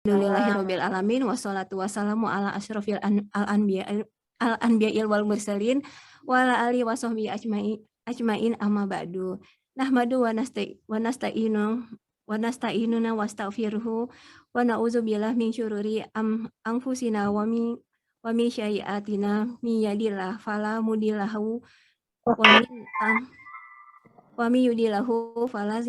Alhamdulillahirabbil alamin wassalatu wassalamu ala asyrofil al-anbiya'il wal mursalin wa ala alihi washabbihi ajmain amma ba'du. Nahmadu wa nasta'inuna wastaghfiruhu wa na'udzubillahi min syururi anfusina wa min sayyiatina min yahdihillahu fala mudhillalahu wa min yudhlilhu fala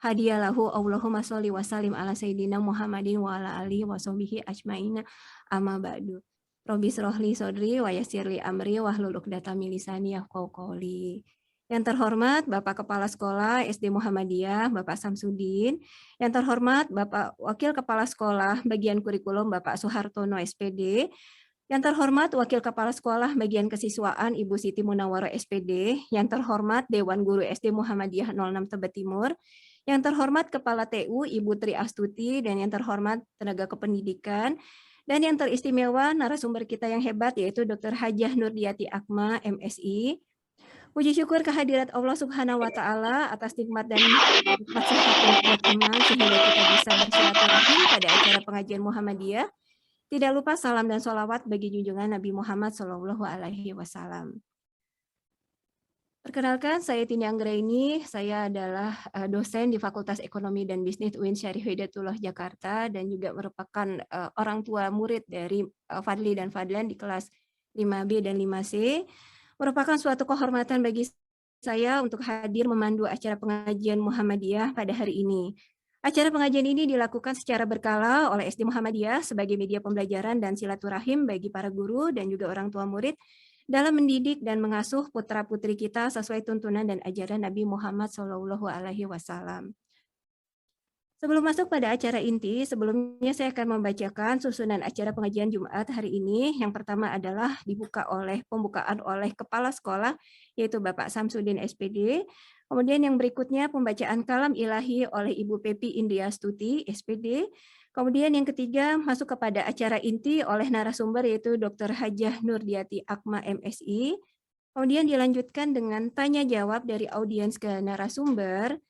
hadiyalahu. Allahumma sholli wa sallim ala sayyidina Muhammadin wa ala alihi wa sahbihi ajmaina amma ba'du. Rabbi shrahli sodri wa yassirli amri wahlul 'uqdatam min lisani yafqahu qawli. Yang terhormat Bapak Kepala Sekolah SD Muhammadiyah Bapak Samsudin, yang terhormat Bapak Wakil Kepala Sekolah Bagian Kurikulum Bapak Suhartono SPD, yang terhormat Wakil Kepala Sekolah Bagian Kesiswaan Ibu Siti Munawwaroh SPD, yang terhormat Dewan Guru SD Muhammadiyah 06 Tebet Timur, yang terhormat Kepala TU Ibu Tri Astuti, dan yang terhormat tenaga kependidikan, dan yang teristimewa narasumber kita yang hebat yaitu Dr. Hajah Nurdiati Akma, MSI. Puji syukur kehadirat Allah Subhanahu wa Ta'ala atas nikmat dan nikmat iman sehingga kita bisa bersilaturahim pada acara pengajian Muhammadiyah. Tidak lupa salam dan sholawat bagi junjungan Nabi Muhammad SAW. Perkenalkan, saya Tini Anggraini, saya adalah dosen di Fakultas Ekonomi dan Bisnis UIN Syarif Hidayatullah Jakarta dan juga merupakan orang tua murid dari Fadli dan Fadlan di kelas 5B dan 5C. Merupakan suatu kehormatan bagi saya untuk hadir memandu acara pengajian Muhammadiyah pada hari ini. Acara pengajian ini dilakukan secara berkala oleh SD Muhammadiyah sebagai media pembelajaran dan silaturahim bagi para guru dan juga orang tua murid dalam mendidik dan mengasuh putra-putri kita sesuai tuntunan dan ajaran Nabi Muhammad SAW. Sebelum masuk pada acara inti, sebelumnya saya akan membacakan susunan acara pengajian Jumat hari ini. Yang pertama adalah pembukaan oleh Kepala Sekolah, yaitu Bapak Samsudin SPD. Kemudian yang berikutnya pembacaan kalam ilahi oleh Ibu Pepi Indiastuti, SPD. Kemudian yang ketiga masuk kepada acara inti oleh narasumber yaitu Dr. Hajah Nurdiati Akma, MSI. Kemudian dilanjutkan dengan tanya jawab dari audiens ke narasumber.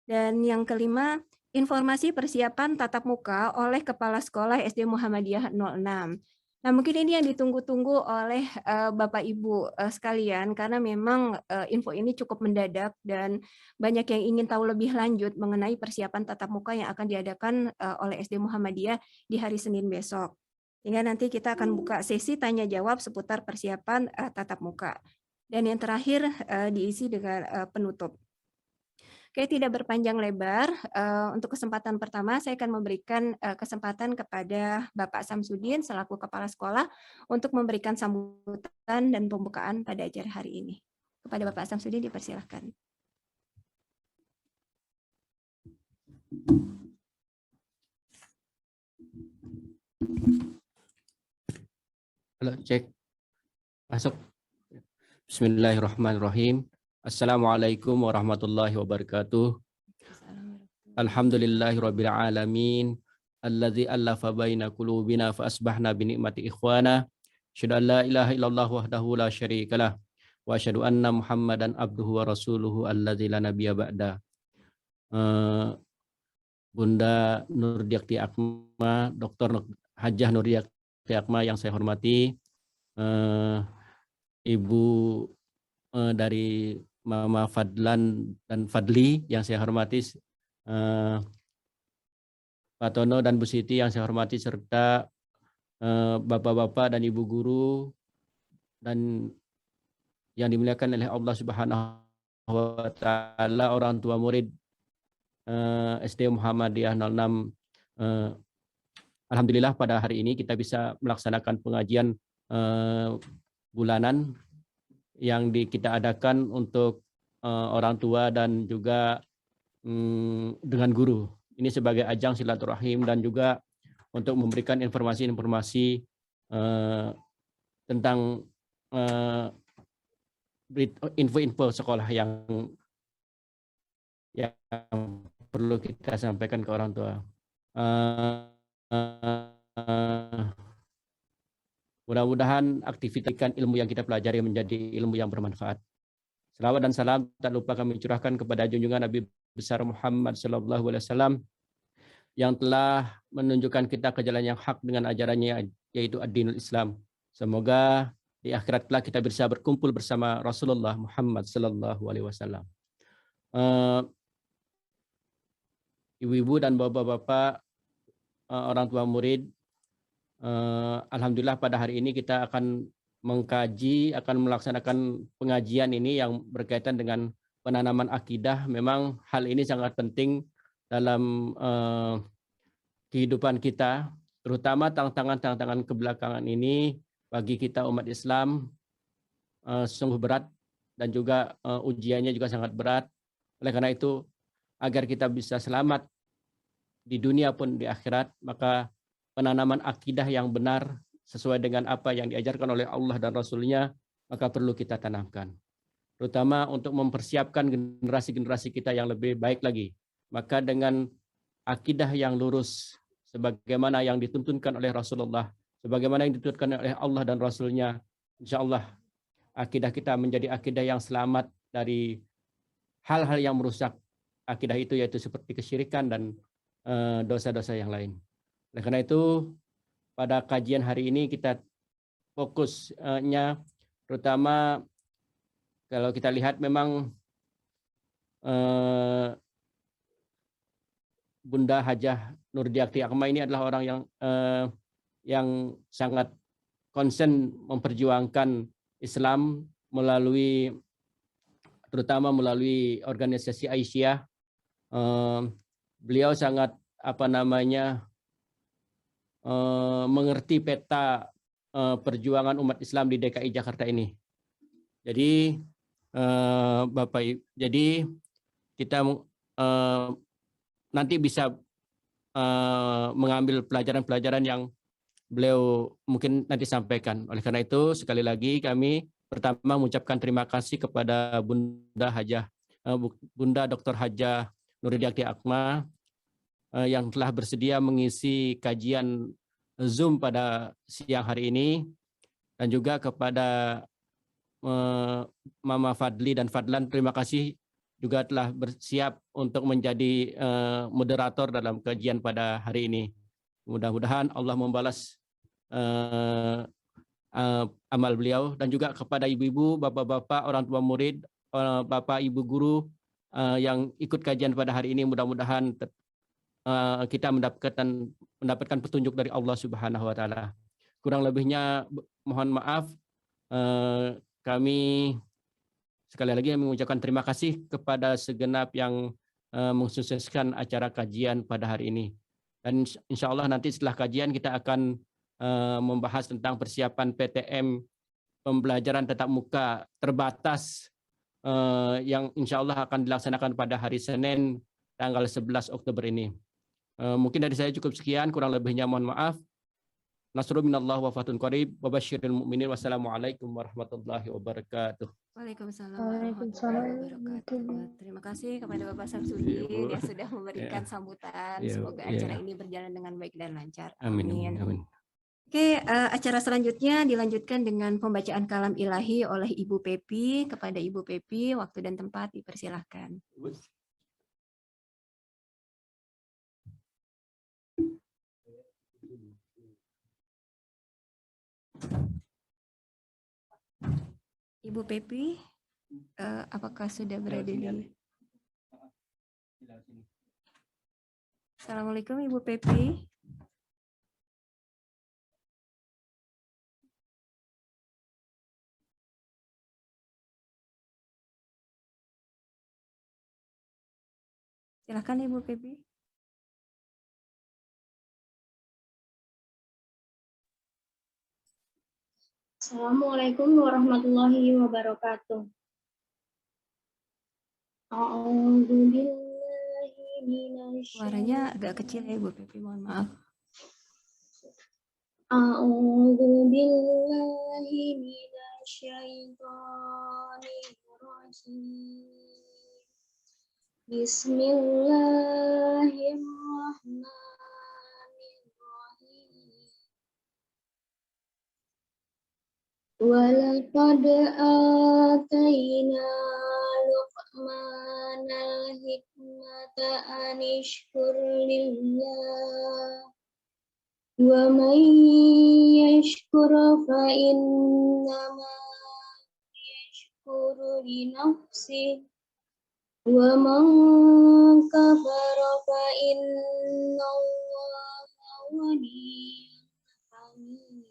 Dan yang kelima, informasi persiapan tatap muka oleh Kepala Sekolah SD Muhammadiyah 06. Nah, mungkin ini yang ditunggu-tunggu oleh Bapak Ibu sekalian, karena memang info ini cukup mendadak dan banyak yang ingin tahu lebih lanjut mengenai persiapan tatap muka yang akan diadakan oleh SD Muhammadiyah di hari Senin besok. Hingga nanti kita akan buka sesi tanya-jawab seputar persiapan tatap muka. Dan yang terakhir diisi dengan penutup. Oke, tidak berpanjang lebar, untuk kesempatan pertama saya akan memberikan kesempatan kepada Bapak Samsudin selaku Kepala Sekolah untuk memberikan sambutan dan pembukaan pada acara hari ini. Kepada Bapak Samsudin dipersilahkan. Halo, cek. Masuk. Bismillahirrahmanirrahim. Assalamualaikum warahmatullahi wabarakatuh. Alhamdulillahirabbil alamin. Alladzi allafa baina qulubina fa asbahna bi ni'mati ikhwana. Asyhadu an la ilaha illallah wahdahu la syarikalah wa asyhadu anna Muhammadan abduhu wa rasuluhu alladzi la nabiyya ba'da. Bunda Nurdiati Akma, Dr. Hajah Nurdiati Akma yang saya hormati, Ibu dari Mama Fadlan dan Fadli yang saya hormati, Pak Tono dan Bu Siti yang saya hormati, serta Bapak-bapak dan Ibu guru dan yang dimuliakan oleh Allah Subhanahu wa Ta'ala, orang tua murid SD Muhammadiyah 06. Alhamdulillah pada hari ini kita bisa melaksanakan pengajian bulanan yang kita adakan untuk orang tua dan juga dengan guru. Ini sebagai ajang silaturahim dan juga untuk memberikan informasi-informasi tentang info-info sekolah yang perlu kita sampaikan ke orang tua. Mudah-mudahan aktivitas ilmu yang kita pelajari menjadi ilmu yang bermanfaat. Selawat dan salam tak lupa kami curahkan kepada junjungan Nabi besar Muhammad SAW yang telah menunjukkan kita ke jalan yang hak dengan ajarannya, yaitu ad-dinul Islam. Semoga di akhirat kelak kita bisa berkumpul bersama Rasulullah Muhammad sallallahu alaihi wasallam. Ibu-ibu dan bapak-bapak, orang tua murid, alhamdulillah pada hari ini kita akan mengkaji, akan melaksanakan pengajian ini yang berkaitan dengan penanaman akidah. Memang hal ini sangat penting dalam kehidupan kita, terutama tantangan-tantangan kebelakangan ini bagi kita umat Islam sungguh berat dan juga ujiannya juga sangat berat. Oleh karena itu, agar kita bisa selamat di dunia pun di akhirat, maka penanaman akidah yang benar sesuai dengan apa yang diajarkan oleh Allah dan Rasul-Nya, maka perlu kita tanamkan. Terutama untuk mempersiapkan generasi-generasi kita yang lebih baik lagi. Maka dengan akidah yang lurus, sebagaimana yang dituntunkan oleh Rasulullah, sebagaimana yang dituntutkan oleh Allah dan Rasul-Nya, insya Allah akidah kita menjadi akidah yang selamat dari hal-hal yang merusak akidah itu, yaitu seperti kesyirikan dan dosa-dosa yang lain. Oleh karena itu, pada kajian hari ini kita fokusnya terutama kalau kita lihat memang Bunda Hajah Nurdiakti Akma ini adalah orang yang sangat konsen memperjuangkan Islam terutama melalui organisasi Aisyah. Beliau sangat mengerti peta perjuangan umat Islam di DKI Jakarta ini. Jadi jadi kita nanti bisa mengambil pelajaran-pelajaran yang beliau mungkin nanti sampaikan. Oleh karena itu, sekali lagi kami pertama mengucapkan terima kasih kepada Bunda Dr. Hajah Nurdiakti Akma yang telah bersedia mengisi kajian Zoom pada siang hari ini, dan juga kepada Mama Fadli dan Fadlan, terima kasih juga telah bersiap untuk menjadi moderator dalam kajian pada hari ini. Mudah-mudahan Allah membalas amal beliau, dan juga kepada ibu-ibu, bapak-bapak, orang tua murid, bapak ibu guru yang ikut kajian pada hari ini. Mudah-mudahan kita mendapatkan petunjuk dari Allah Subhanahu wa taala. Kurang lebihnya mohon maaf. Kami sekali lagi mengucapkan terima kasih kepada segenap yang mensukseskan acara kajian pada hari ini. Dan insya Allah nanti setelah kajian kita akan membahas tentang persiapan PTM pembelajaran tatap muka terbatas yang insya Allah akan dilaksanakan pada hari Senin tanggal 11 Oktober ini. Mungkin dari saya cukup sekian, kurang lebihnya mohon maaf. Nasrul minallah wa fatun qarib wa basyiril mu'minin. Wassalamualaikum warahmatullahi wabarakatuh. Waalaikumsalam warahmatullahi wabarakatuh. Terima kasih kepada Bapak Samsudin yang sudah memberikan sambutan. Semoga acara ini berjalan dengan baik dan lancar. Amin. Amin. Oke, acara selanjutnya dilanjutkan dengan pembacaan kalam ilahi oleh Ibu Pepi. Kepada Ibu Pepi, waktu dan tempat dipersilahkan. Ibu Pepi, apakah sudah berada di... Assalamualaikum Ibu Pepi. Silakan Ibu Pepi. Assalamualaikum warahmatullahi wabarakatuh. Suaranya agak kecil ya Ibu Pepi, mohon maaf. A'udzu billahi minasyaitonir rajim. Bismillahirrahmanirrahim. Walaqad atayna Luqmanal hikmata أن اشكر لله ومن يشكر فإنما يشكر لنفسه ومن كفر فإن الله غني حميد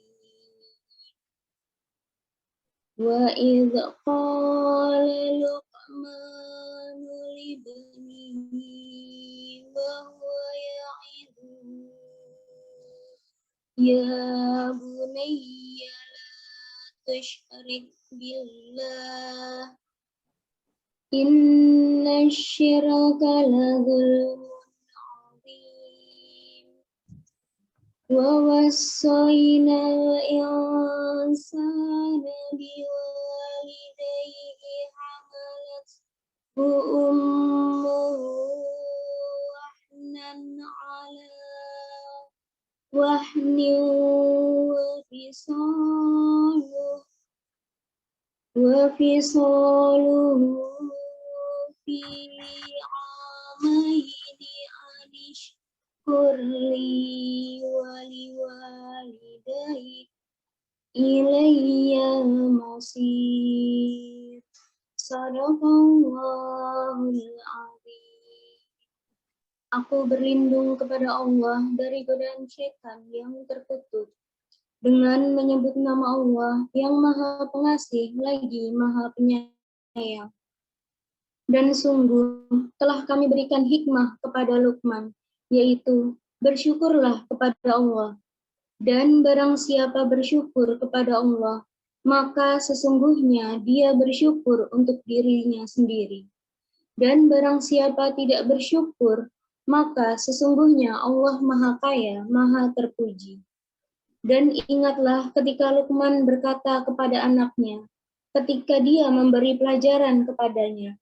وإذ قال لقمان لابنه وهو يعظه يا بني لا تشرك بالله إن الشرك لظلم عظيم ووصينا الإنسان بوالديه حملته أمه وهنا على وهن وفصاله في عامين أن اشكر لي ولوالديك إلي المصير Sadaqallahul Azim. Aku berlindung kepada Allah dari godaan syaitan yang terkutuk dengan menyebut nama Allah yang Maha Pengasih lagi Maha Penyayang. Dan sungguh telah kami berikan hikmah kepada Luqman, yaitu bersyukurlah kepada Allah. Dan barang siapa bersyukur kepada Allah, maka sesungguhnya dia bersyukur untuk dirinya sendiri. Dan barang siapa tidak bersyukur, maka sesungguhnya Allah Maha Kaya, Maha Terpuji. Dan ingatlah ketika Luqman berkata kepada anaknya, ketika dia memberi pelajaran kepadanya,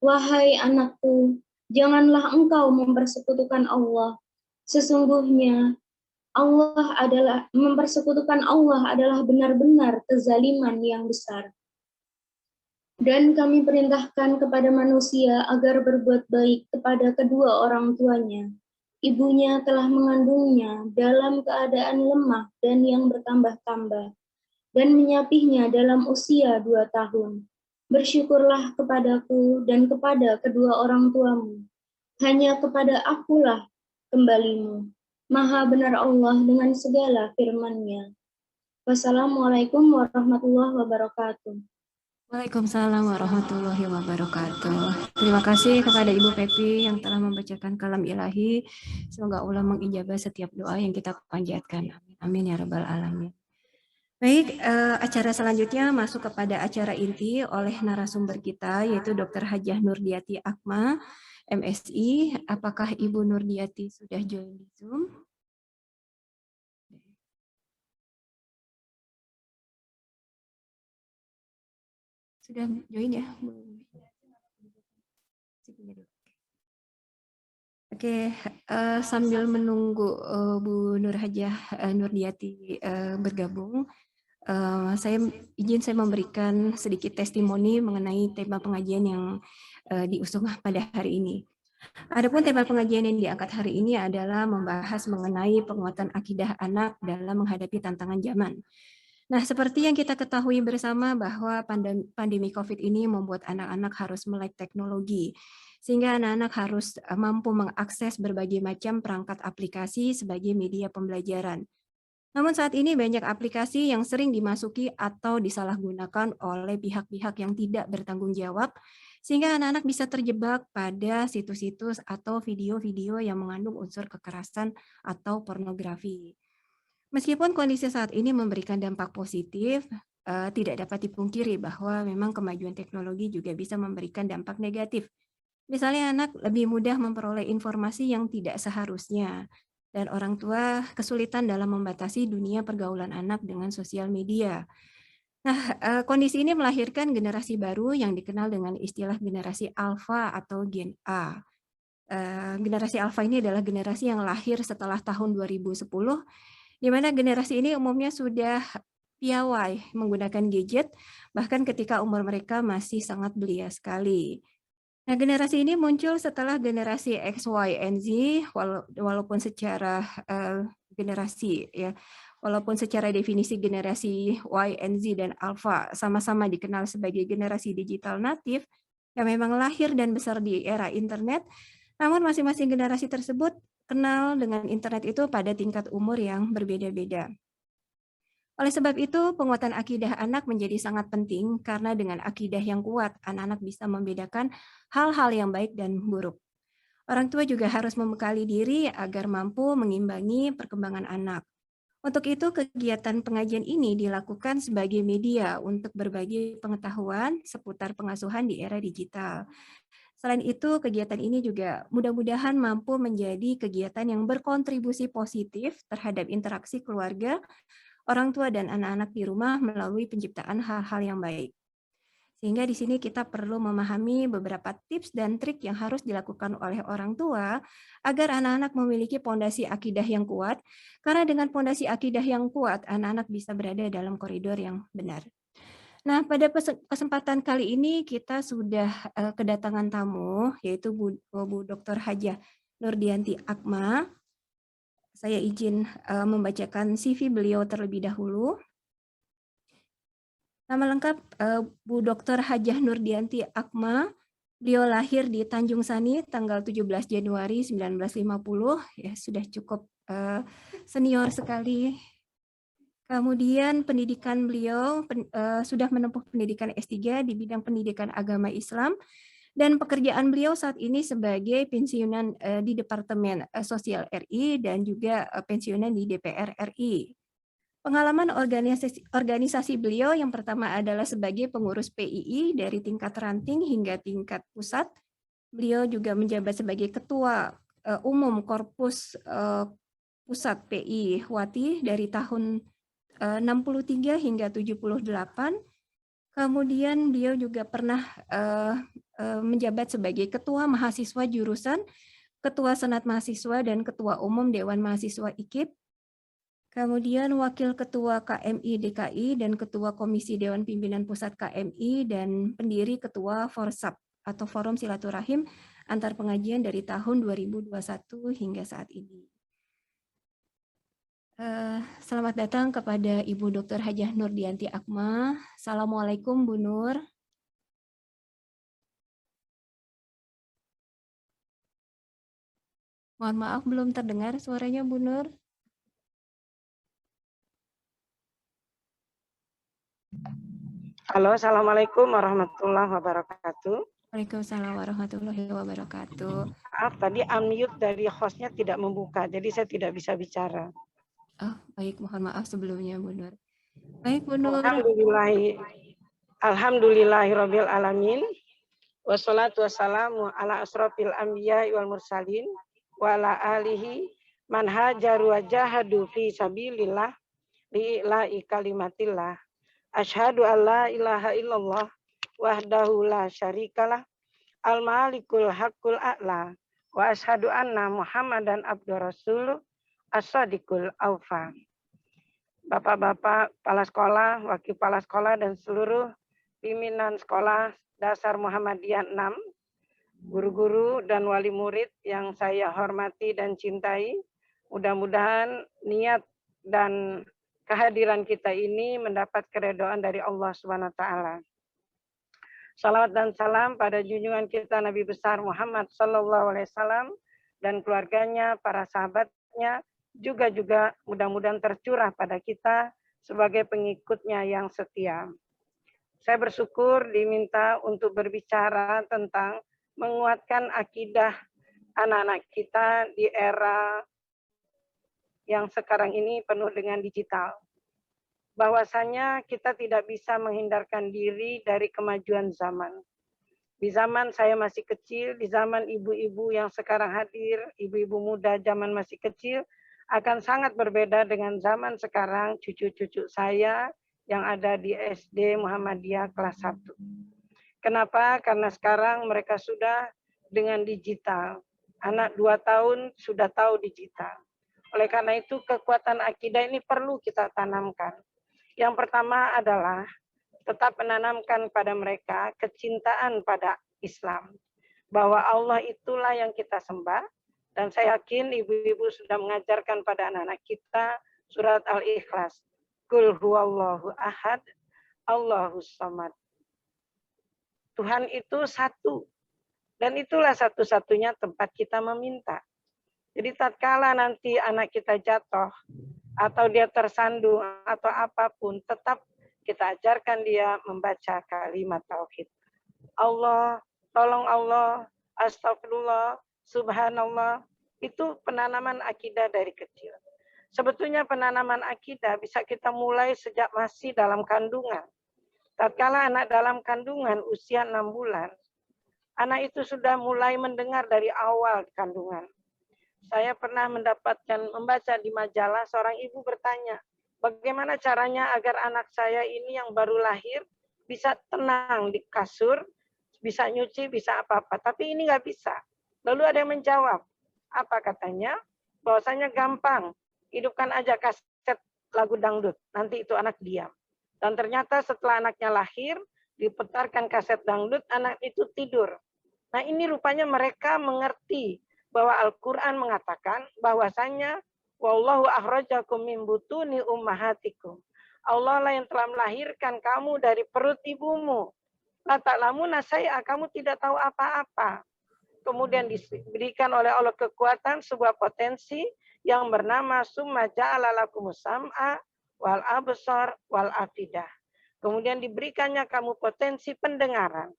wahai anakku, janganlah engkau mempersekutukan Allah. Sesungguhnya mempersekutukan Allah adalah benar-benar kezaliman yang besar. Dan kami perintahkan kepada manusia agar berbuat baik kepada kedua orang tuanya. Ibunya telah mengandungnya dalam keadaan lemah dan yang bertambah-tambah, dan menyapihnya dalam usia 2 tahun. Bersyukurlah kepadaku dan kepada kedua orang tuamu. Hanya kepada akulah kembalimu. Maha benar Allah dengan segala firman-Nya. Wassalamualaikum warahmatullahi wabarakatuh. Waalaikumsalam warahmatullahi wabarakatuh. Terima kasih kepada Ibu Pepi yang telah membacakan kalam ilahi. Semoga Allah mengijabah setiap doa yang kita panjatkan. Amin, amin ya rabbal alamin. Baik, acara selanjutnya masuk kepada acara inti oleh narasumber kita, yaitu Dr. Hajah Nurdiati Akma, MSI. Apakah Ibu Nurdiati sudah join di Zoom? Sudah join ya? Oke, sambil menunggu Bu Nur Hajah Nurdiati bergabung, saya memberikan sedikit testimoni mengenai tema pengajian yang diusung pada hari ini. Adapun tema pengajian yang diangkat hari ini adalah membahas mengenai penguatan akidah anak dalam menghadapi tantangan zaman. Nah, seperti yang kita ketahui bersama bahwa pandemi COVID ini membuat anak-anak harus melek teknologi, sehingga anak-anak harus mampu mengakses berbagai macam perangkat aplikasi sebagai media pembelajaran. Namun saat ini banyak aplikasi yang sering dimasuki atau disalahgunakan oleh pihak-pihak yang tidak bertanggung jawab, sehingga anak-anak bisa terjebak pada situs-situs atau video-video yang mengandung unsur kekerasan atau pornografi. Meskipun kondisi saat ini memberikan dampak positif, tidak dapat dipungkiri bahwa memang kemajuan teknologi juga bisa memberikan dampak negatif. Misalnya anak lebih mudah memperoleh informasi yang tidak seharusnya, dan orang tua kesulitan dalam membatasi dunia pergaulan anak dengan sosial media. Nah, kondisi ini melahirkan generasi baru yang dikenal dengan istilah generasi alfa atau Gen A. Generasi alfa ini adalah generasi yang lahir setelah tahun 2010, di mana generasi ini umumnya sudah piawai menggunakan gadget, bahkan ketika umur mereka masih sangat belia sekali. Nah, generasi ini muncul setelah generasi X, Y, and Z, walaupun secara generasi ya, walaupun secara definisi generasi Y, and Z, dan Alpha sama-sama dikenal sebagai generasi digital natif yang memang lahir dan besar di era internet, namun masing-masing generasi tersebut kenal dengan internet itu pada tingkat umur yang berbeda-beda. Oleh sebab itu, penguatan akidah anak menjadi sangat penting karena dengan akidah yang kuat, anak-anak bisa membedakan hal-hal yang baik dan buruk. Orang tua juga harus membekali diri agar mampu mengimbangi perkembangan anak. Untuk itu, kegiatan pengajian ini dilakukan sebagai media untuk berbagi pengetahuan seputar pengasuhan di era digital. Selain itu, kegiatan ini juga mudah-mudahan mampu menjadi kegiatan yang berkontribusi positif terhadap interaksi keluarga, orang tua, dan anak-anak di rumah melalui penciptaan hal-hal yang baik. Sehingga di sini kita perlu memahami beberapa tips dan trik yang harus dilakukan oleh orang tua agar anak-anak memiliki pondasi akidah yang kuat, karena dengan pondasi akidah yang kuat, anak-anak bisa berada dalam koridor yang benar. Nah, pada kesempatan kali ini kita sudah kedatangan tamu, yaitu Bu Dr. Hajah Nurdianti Akma. Saya izin membacakan CV beliau terlebih dahulu. Nama lengkap Bu Dr. Hajah Nurdianti Akma. Beliau lahir di Tanjung Sani tanggal 17 Januari 1950. Ya, sudah cukup senior sekali. Kemudian pendidikan beliau sudah menempuh pendidikan S3 di bidang pendidikan agama Islam. Dan pekerjaan beliau saat ini sebagai pensiunan di Departemen Sosial RI dan juga pensiunan di DPR RI. Pengalaman organisasi beliau yang pertama adalah sebagai pengurus PII dari tingkat ranting hingga tingkat pusat. Beliau juga menjabat sebagai Ketua Umum Korpus Pusat PI Wati dari tahun 63 hingga 78. Kemudian beliau juga pernah menjabat sebagai Ketua Mahasiswa Jurusan, Ketua Senat Mahasiswa, dan Ketua Umum Dewan Mahasiswa IKIP. Kemudian Wakil Ketua KMI DKI dan Ketua Komisi Dewan Pimpinan Pusat KMI dan pendiri Ketua Forsap atau Forum Silaturahim Antar Pengajian dari tahun 2021 hingga saat ini. Selamat datang kepada Ibu Dr. Hajah Nurdianti Akma. Assalamualaikum Bu Nur. Mohon maaf belum terdengar suaranya Bu Nur. Halo, Assalamualaikum warahmatullahi wabarakatuh. Waalaikumsalam warahmatullahi wabarakatuh. Maaf, tadi unmute dari hostnya tidak membuka, jadi saya tidak bisa bicara. Oh, baik, mohon maaf sebelumnya Bu Nur. Baik Bu Nur. Alhamdulillahirabbil alamin. Wassalatu wassalamu ala asrofil anbiya wal mursalin wa ala alihi man hajaru wa jahadu fi sabilillah li'ila'i kalimatillah. Asyhadu an la ilaha illallah wahdahu la syarikalah al-malikul haqqul a'la wa asyhadu anna Muhammadan abdur rasul as-sadiqul aufa. Bapak-bapak kepala sekolah, wakil kepala sekolah, dan seluruh pimpinan sekolah dasar Muhammadiyah 6, guru-guru dan wali murid yang saya hormati dan cintai, mudah-mudahan niat dan kehadiran kita ini mendapat keridhaan dari Allah Subhanahu wa taala. Salawat dan salam pada junjungan kita Nabi besar Muhammad sallallahu alaihi wasallam dan keluarganya, para sahabatnya, juga mudah-mudahan tercurah pada kita sebagai pengikutnya yang setia. Saya bersyukur diminta untuk berbicara tentang menguatkan akidah anak-anak kita di era yang sekarang ini penuh dengan digital. Bahwasanya kita tidak bisa menghindarkan diri dari kemajuan zaman. Di zaman saya masih kecil, di zaman ibu-ibu yang sekarang hadir, ibu-ibu muda zaman masih kecil, akan sangat berbeda dengan zaman sekarang cucu-cucu saya yang ada di SD Muhammadiyah kelas 1. Kenapa? Karena sekarang mereka sudah dengan digital. Anak 2 tahun sudah tahu digital. Oleh karena itu kekuatan akidah ini perlu kita tanamkan. Yang pertama adalah tetap menanamkan pada mereka kecintaan pada Islam. bahwa Allah itulah yang kita sembah. Dan saya yakin ibu-ibu sudah mengajarkan pada anak-anak kita surat Al-Ikhlas. Qul huwallahu ahad, Allahus samad. Tuhan itu satu. Dan itulah satu-satunya tempat kita meminta. Jadi tatkala nanti anak kita jatuh, atau dia tersandung, atau apapun, tetap kita ajarkan dia membaca kalimat tauhid. Allah, tolong Allah, astagfirullah, subhanallah, itu penanaman akidah dari kecil. Sebetulnya penanaman akidah bisa kita mulai sejak masih dalam kandungan. Tatkala anak dalam kandungan usia 6 bulan, anak itu sudah mulai mendengar dari awal kandungan. Saya pernah membaca di majalah, seorang ibu bertanya, bagaimana caranya agar anak saya ini yang baru lahir bisa tenang di kasur, bisa nyuci, bisa apa-apa. Tapi ini nggak bisa. Lalu ada yang menjawab. Apa katanya? Bahwasanya gampang. Hidupkan aja kaset lagu dangdut. Nanti itu anak diam. Dan ternyata setelah anaknya lahir, diputarkan kaset dangdut, anak itu tidur. Nah ini rupanya mereka mengerti bahwa Al-Quran mengatakan bahwasanya wallahu akhrajakum min butuni ummahatikum. Allah lah yang telah melahirkan kamu dari perut ibumu. La ta'lamuna syai'a, kamu tidak tahu apa-apa. Kemudian diberikan oleh Allah kekuatan sebuah potensi yang bernama summa ja'ala lakumus sam'a wal absar wal afidah. Kemudian diberikannya kamu potensi pendengaran.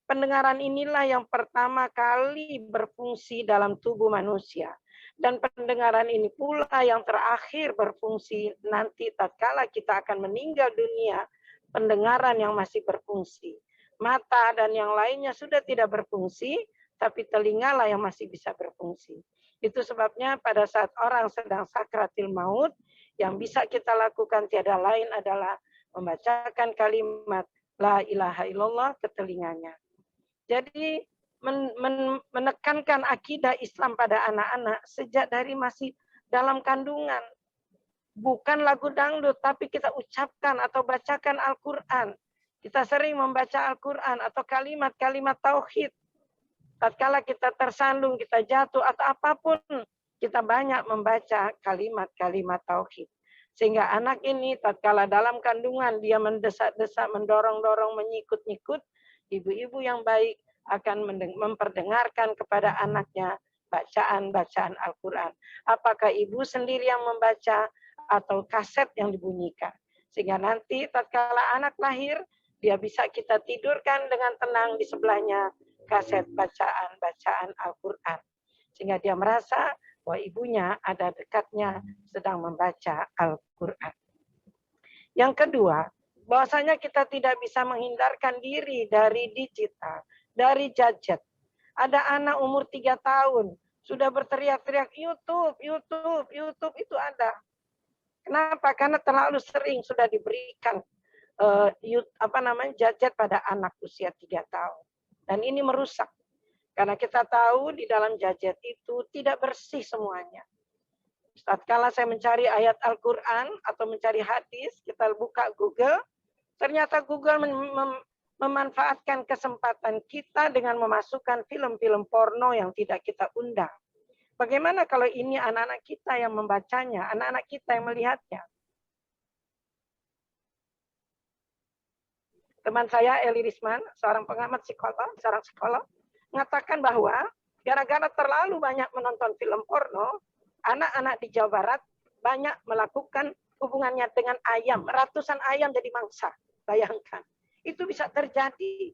Pendengaran inilah yang pertama kali berfungsi dalam tubuh manusia. Dan pendengaran ini pula yang terakhir berfungsi nanti tatkala kita akan meninggal dunia, pendengaran yang masih berfungsi. Mata dan yang lainnya sudah tidak berfungsi, tapi telingalah yang masih bisa berfungsi. Itu sebabnya pada saat orang sedang sakratil maut, yang bisa kita lakukan tiada lain adalah membacakan kalimat la ilaha illallah ke telinganya. Jadi menekankan akidah Islam pada anak-anak sejak dari masih dalam kandungan. Bukan lagu dangdut, tapi kita ucapkan atau bacakan Al-Quran. Kita sering membaca Al-Quran atau kalimat-kalimat tauhid. Tatkala kita tersandung, kita jatuh, atau apapun, kita banyak membaca kalimat-kalimat tauhid. Sehingga anak ini tatkala dalam kandungan, dia mendesak-desak, mendorong-dorong, menyikut-nyikut, ibu-ibu yang baik akan memperdengarkan kepada anaknya bacaan-bacaan Al-Quran. Apakah ibu sendiri yang membaca atau kaset yang dibunyikan. Sehingga nanti tatkala anak lahir, dia bisa kita tidurkan dengan tenang di sebelahnya kaset bacaan-bacaan Al-Quran. Sehingga dia merasa bahwa ibunya ada dekatnya sedang membaca Al-Quran. Yang kedua, bahwasanya kita tidak bisa menghindarkan diri dari digital, dari gadget. Ada anak umur 3 tahun, sudah berteriak-teriak, YouTube itu ada. Kenapa? Karena terlalu sering sudah diberikan gadget pada anak usia 3 tahun. Dan ini merusak. Karena kita tahu di dalam gadget itu tidak bersih semuanya. Tatkala saya mencari ayat Al-Quran atau mencari hadis, kita buka Google, ternyata Google memanfaatkan kesempatan kita dengan memasukkan film-film porno yang tidak kita undang. Bagaimana kalau ini anak-anak kita yang membacanya, anak-anak kita yang melihatnya? Teman saya Eli Risman, seorang pengamat psikolog, seorang psikolog, mengatakan bahwa gara-gara terlalu banyak menonton film porno, anak-anak di Jawa Barat banyak melakukan hubungannya dengan ayam. Ratusan ayam jadi mangsa. Bayangkan. Itu bisa terjadi.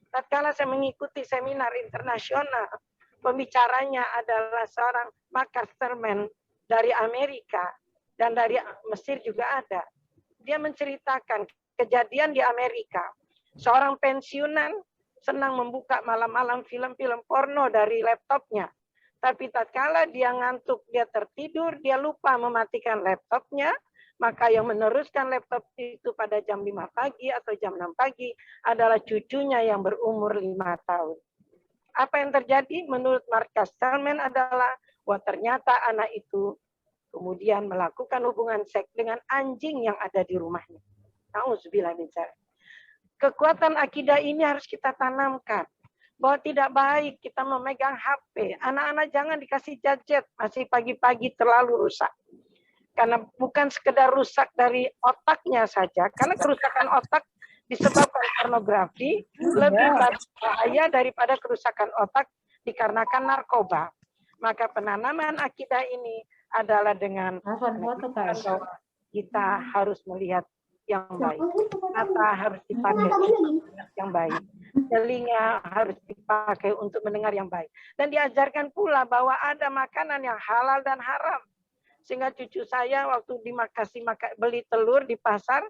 Tatkala saya mengikuti seminar internasional, pembicaranya adalah seorang Masterman dari Amerika dan dari Mesir juga ada. Dia menceritakan kejadian di Amerika. Seorang pensiunan senang membuka malam-malam film-film porno dari laptopnya. Tapi tatkala dia ngantuk, dia tertidur, dia lupa mematikan laptopnya, maka yang meneruskan laptop itu pada jam 5 pagi atau jam 6 pagi adalah cucunya yang berumur 5 tahun. Apa yang terjadi menurut Mark Castelman adalah, wah ternyata anak itu kemudian melakukan hubungan seks dengan anjing yang ada di rumahnya. Nauzubillah min dzalik. Kekuatan akidah ini harus kita tanamkan. bahwa tidak baik kita memegang HP. Anak-anak jangan dikasih gadget, masih pagi-pagi terlalu rusak. Karena bukan sekedar rusak dari otaknya saja, karena kerusakan otak disebabkan pornografi lebih bahaya daripada kerusakan otak dikarenakan narkoba. Maka penanaman akidah ini adalah dengan kita harus melihat yang baik. Mata harus dipakai untuk melihat yang baik. Telinga harus dipakai untuk mendengar yang baik. Dan diajarkan pula bahwa ada makanan yang halal dan haram. Sehingga cucu saya waktu dikasih beli telur di pasar,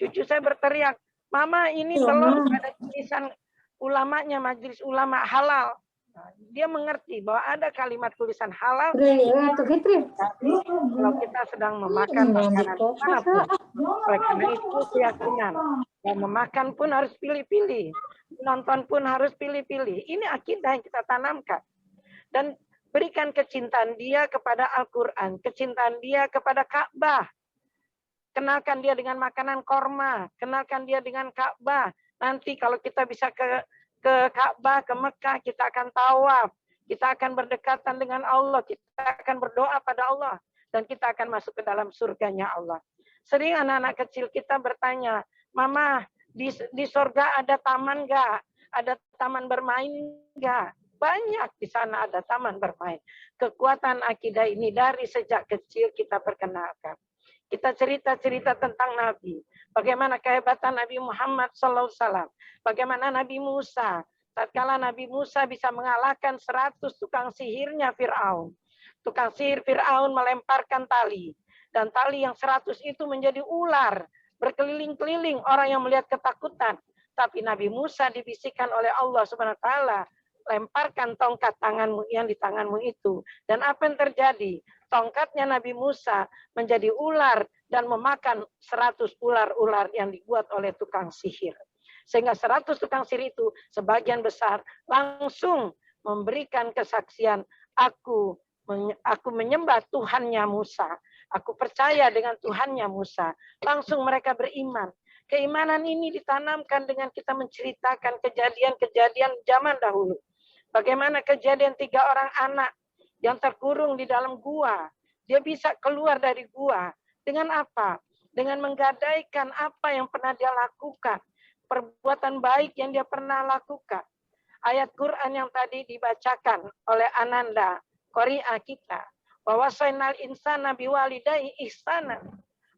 cucu saya berteriak, "Mama, ini telur ada tulisan ulamanya, majelis ulama halal." Nah, dia mengerti bahwa ada kalimat tulisan halal. Kalau kita sedang memakan makanan manapun, oleh karena itu keyakinan. Dan memakan pun harus pilih-pilih, nonton pun harus pilih-pilih. Ini akidah yang kita tanamkan. Dan berikan kecintaan dia kepada Al-Quran, kecintaan dia kepada Ka'bah. Kenalkan dia dengan makanan korma, kenalkan dia dengan Ka'bah. Nanti kalau kita bisa ke Ka'bah, ke Mekah, kita akan tawaf, kita akan berdekatan dengan Allah, kita akan berdoa pada Allah, dan kita akan masuk ke dalam surganya Allah. Sering anak-anak kecil kita bertanya, "Mama, di surga ada taman nggak? Ada taman bermain nggak?" Banyak di sana ada taman bermain. Kekuatan akidah ini dari sejak kecil kita perkenalkan. Kita cerita-cerita tentang Nabi. Bagaimana kehebatan Nabi Muhammad SAW. Bagaimana Nabi Musa. Tatkala Nabi Musa bisa mengalahkan 100 tukang sihirnya Fir'aun. Tukang sihir Fir'aun melemparkan tali. Dan tali yang 100 itu menjadi ular. Berkeliling-keliling orang yang melihat ketakutan. Tapi Nabi Musa dibisikkan oleh Allah SWT. Lemparkan tongkat tanganmu yang di tanganmu itu. Dan apa yang terjadi? Tongkatnya Nabi Musa menjadi ular dan memakan 100 ular-ular yang dibuat oleh tukang sihir. Sehingga 100 tukang sihir itu sebagian besar langsung memberikan kesaksian, aku menyembah Tuhannya Musa. Aku percaya dengan Tuhannya Musa. Langsung mereka beriman. Keimanan ini ditanamkan dengan kita menceritakan kejadian-kejadian zaman dahulu. Bagaimana kejadian 3 orang anak yang terkurung di dalam gua. Dia bisa keluar dari gua. Dengan apa? Dengan menggadaikan apa yang pernah dia lakukan. Perbuatan baik yang dia pernah lakukan. Ayat Quran yang tadi dibacakan oleh Ananda, Qari'ah kita. Bahwa sainal insana biwalidai ihsana.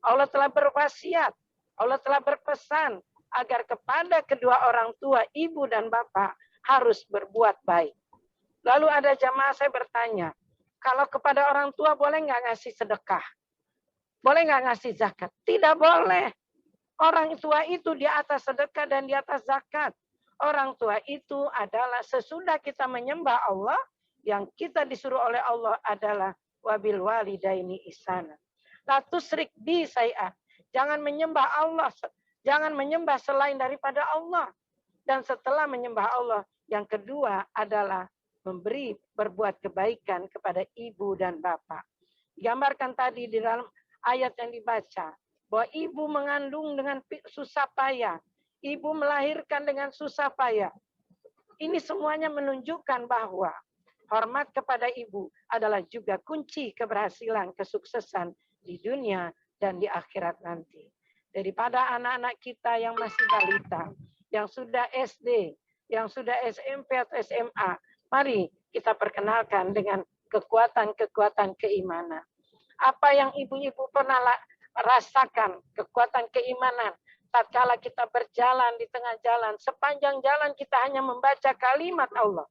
Allah telah berwasiat. Allah telah berpesan agar kepada kedua orang tua, ibu dan bapak, harus berbuat baik. Lalu ada jamaah saya bertanya, kalau kepada orang tua boleh nggak ngasih sedekah? Boleh nggak ngasih zakat? Tidak boleh. Orang tua itu di atas sedekah dan di atas zakat. Orang tua itu adalah sesudah kita menyembah Allah, yang kita disuruh oleh Allah adalah wabil walidaini ihsana. La tusyrik bi syai'an. Jangan menyembah Allah, jangan menyembah selain daripada Allah. Dan setelah menyembah Allah, yang kedua adalah berbuat kebaikan kepada ibu dan bapak. Digambarkan tadi di dalam ayat yang dibaca, bahwa ibu mengandung dengan susah payah, ibu melahirkan dengan susah payah. Ini semuanya menunjukkan bahwa hormat kepada ibu adalah juga kunci keberhasilan, kesuksesan di dunia dan di akhirat nanti. Daripada anak-anak kita yang masih balita, yang sudah SD, yang sudah SMP atau SMA, mari kita perkenalkan dengan kekuatan-kekuatan keimanan. Apa yang ibu-ibu pernah rasakan, kekuatan keimanan, tatkala kita berjalan di tengah jalan, sepanjang jalan kita hanya membaca kalimat Allah.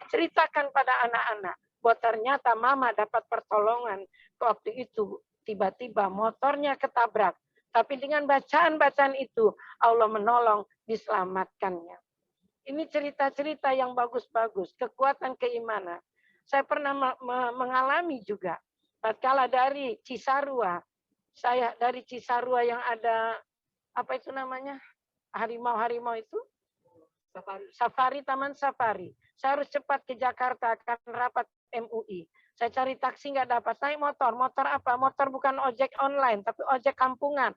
Ceritakan pada anak-anak, bahwa ternyata mama dapat pertolongan. Waktu itu tiba-tiba motornya ketabrak. Tapi dengan bacaan-bacaan itu, Allah menolong, diselamatkannya. Ini cerita-cerita yang bagus-bagus, kekuatan keimanan. Saya pernah mengalami juga. Tatkala dari Cisarua, saya dari Cisarua yang ada, apa itu namanya? Harimau-harimau itu? Safari, Taman Safari. Saya harus cepat ke Jakarta, akan rapat MUI. Saya cari taksi nggak dapat, naik motor. Motor apa? Motor bukan ojek online, tapi ojek kampungan.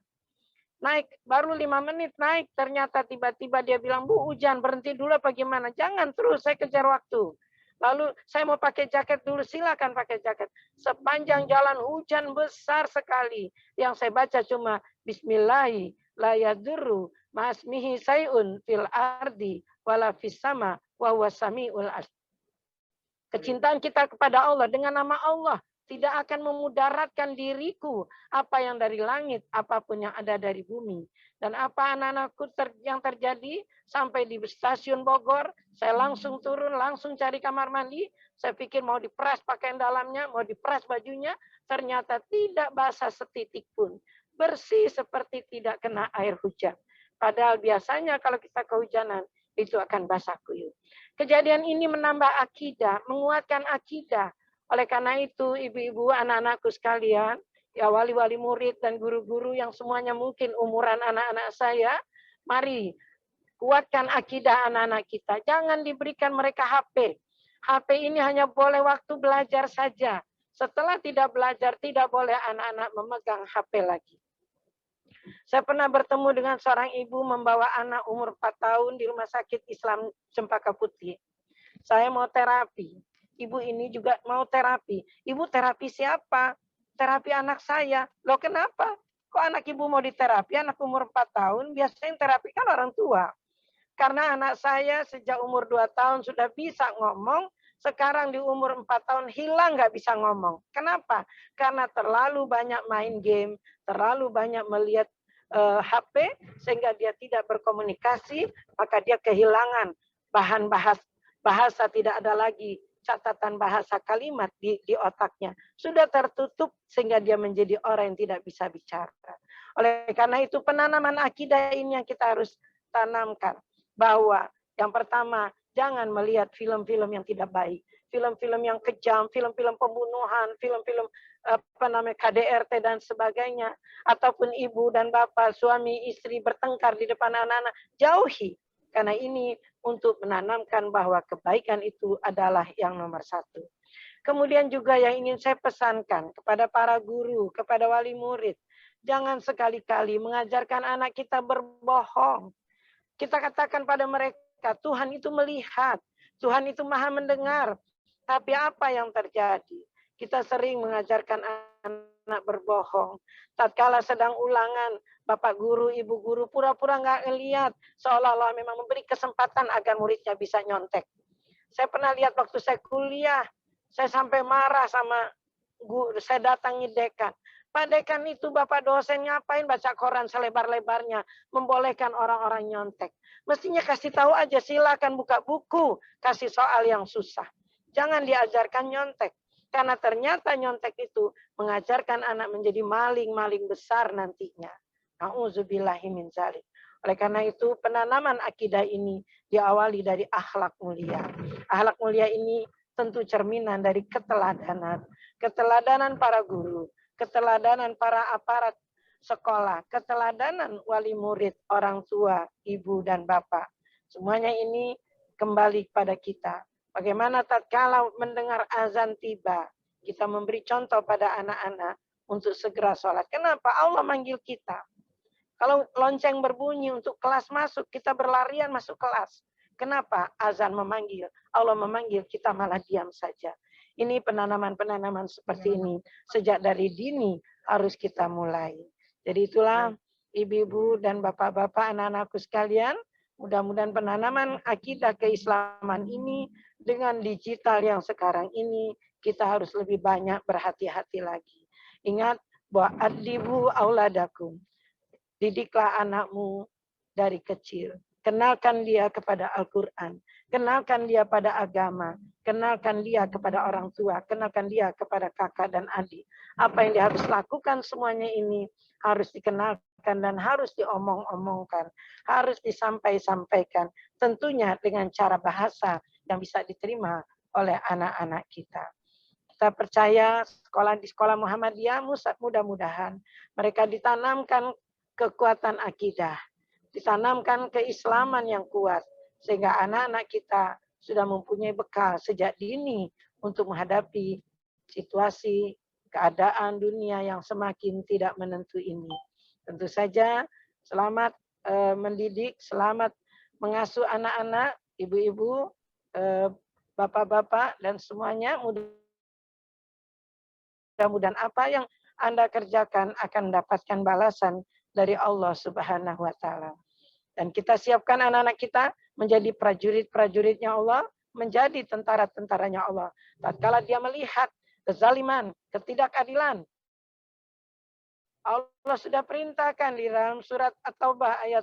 naik, baru 5 menit naik, ternyata tiba-tiba dia bilang, Bu, hujan, berhenti dulu apa gimana? Jangan terus, saya kejar waktu. Lalu saya mau pakai jaket dulu, silakan pakai jaket. Sepanjang jalan hujan besar sekali. Yang saya baca cuma Bismillahi la yadurru ma'asmihi sayun fil ardi wala fis sama wa huwa samiul alim. Kecintaan kita kepada Allah dengan nama Allah tidak akan memudaratkan diriku apa yang dari langit, apapun yang ada dari bumi. Dan apa anak-anakku yang terjadi sampai di stasiun Bogor, saya langsung turun, langsung cari kamar mandi. Saya pikir mau diperas pakaian dalamnya, mau diperas bajunya, ternyata tidak basah setitik pun. Bersih seperti tidak kena air hujan. Padahal biasanya kalau kita kehujanan, itu akan basah kuyup. Kejadian ini menambah akidah, menguatkan akidah. Oleh karena itu, ibu-ibu, anak-anakku sekalian, ya wali-wali murid dan guru-guru yang semuanya mungkin umuran anak-anak saya, mari kuatkan akidah anak-anak kita. Jangan diberikan mereka HP. HP ini hanya boleh waktu belajar saja. Setelah tidak belajar, tidak boleh anak-anak memegang HP lagi. Saya pernah bertemu dengan seorang ibu membawa anak umur 4 tahun di Rumah Sakit Islam Cempaka Putih. Saya mau terapi. Ibu ini juga mau terapi. Ibu terapi siapa? Terapi anak saya. Loh kenapa? Kok anak ibu mau diterapi? Anak umur 4 tahun, biasanya yang terapi kan orang tua. Karena anak saya sejak umur 2 tahun sudah bisa ngomong, sekarang di umur 4 tahun hilang nggak bisa ngomong. Kenapa? Karena terlalu banyak main game, terlalu banyak melihat HP, sehingga dia tidak berkomunikasi, maka dia kehilangan bahan bahasa, tidak ada lagi catatan bahasa kalimat di otaknya. Sudah tertutup sehingga dia menjadi orang yang tidak bisa bicara. Oleh karena itu penanaman akidah ini yang kita harus tanamkan. Bahwa yang pertama, jangan melihat film-film yang tidak baik. Film-film yang kejam, film-film pembunuhan, film-film KDRT dan sebagainya. Ataupun ibu dan bapak, suami, istri bertengkar di depan anak-anak. Jauhi. Karena ini untuk menanamkan bahwa kebaikan itu adalah yang nomor 1. Kemudian juga yang ingin saya pesankan kepada para guru, kepada wali murid. Jangan sekali-kali mengajarkan anak kita berbohong. Kita katakan pada mereka, Tuhan itu melihat, Tuhan itu maha mendengar. Tapi apa yang terjadi? Kita sering mengajarkan anak berbohong. Tatkala sedang ulangan, bapak guru, ibu guru pura-pura nggak ngelihat, seolah-olah memang memberi kesempatan agar muridnya bisa nyontek. Saya pernah lihat waktu saya kuliah, saya sampai marah sama guru, saya datangi dekan. Pak dekan itu bapak dosen ngapain baca koran selebar-lebarnya, membolehkan orang-orang nyontek. Mestinya kasih tahu aja, silakan buka buku, kasih soal yang susah. Jangan diajarkan nyontek. Karena ternyata nyontek itu mengajarkan anak menjadi maling-maling besar nantinya. Nauzubillahi min dzalik. Oleh karena itu penanaman akidah ini diawali dari akhlak mulia. Akhlak mulia ini tentu cerminan dari keteladanan. Keteladanan para guru, keteladanan para aparat sekolah, keteladanan wali murid, orang tua, ibu dan bapak. Semuanya ini kembali kepada kita. Bagaimana tatkala mendengar azan tiba, kita memberi contoh pada anak-anak untuk segera sholat. Kenapa? Allah manggil kita. Kalau lonceng berbunyi untuk kelas masuk, kita berlarian masuk kelas. Kenapa? Azan memanggil, Allah memanggil, kita malah diam saja. Ini penanaman-penanaman seperti ini. Sejak dari dini harus kita mulai. Jadi itulah ibu-ibu dan bapak-bapak, anak-anakku sekalian, mudah-mudahan penanaman akidah keislaman ini dengan digital yang sekarang ini, kita harus lebih banyak berhati-hati lagi. Ingat bahwa adibu auladakum. Didiklah anakmu dari kecil. Kenalkan dia kepada Al-Quran. Kenalkan dia pada agama. Kenalkan dia kepada orang tua. Kenalkan dia kepada kakak dan adik. Apa yang dia harus lakukan semuanya ini harus dikenalkan dan harus diomong-omongkan. Harus disampaikan. Tentunya dengan cara bahasa yang bisa diterima oleh anak-anak kita. Kita percaya di sekolah Muhammadiyah mudah-mudahan mereka ditanamkan kekuatan akidah, ditanamkan keislaman yang kuat, sehingga anak-anak kita sudah mempunyai bekal sejak dini untuk menghadapi situasi keadaan dunia yang semakin tidak menentu ini. Tentu saja selamat mendidik, selamat mengasuh anak-anak, ibu-ibu, bapak-bapak, dan semuanya. Mudah-mudahan apa yang Anda kerjakan akan mendapatkan balasan dari Allah Subhanahu wa Ta'ala. Dan kita siapkan anak-anak kita menjadi prajurit-prajuritnya Allah, menjadi tentara-tentaranya Allah. Tatkala dia melihat kezaliman, ketidakadilan, Allah sudah perintahkan di dalam surat At-Taubah ayat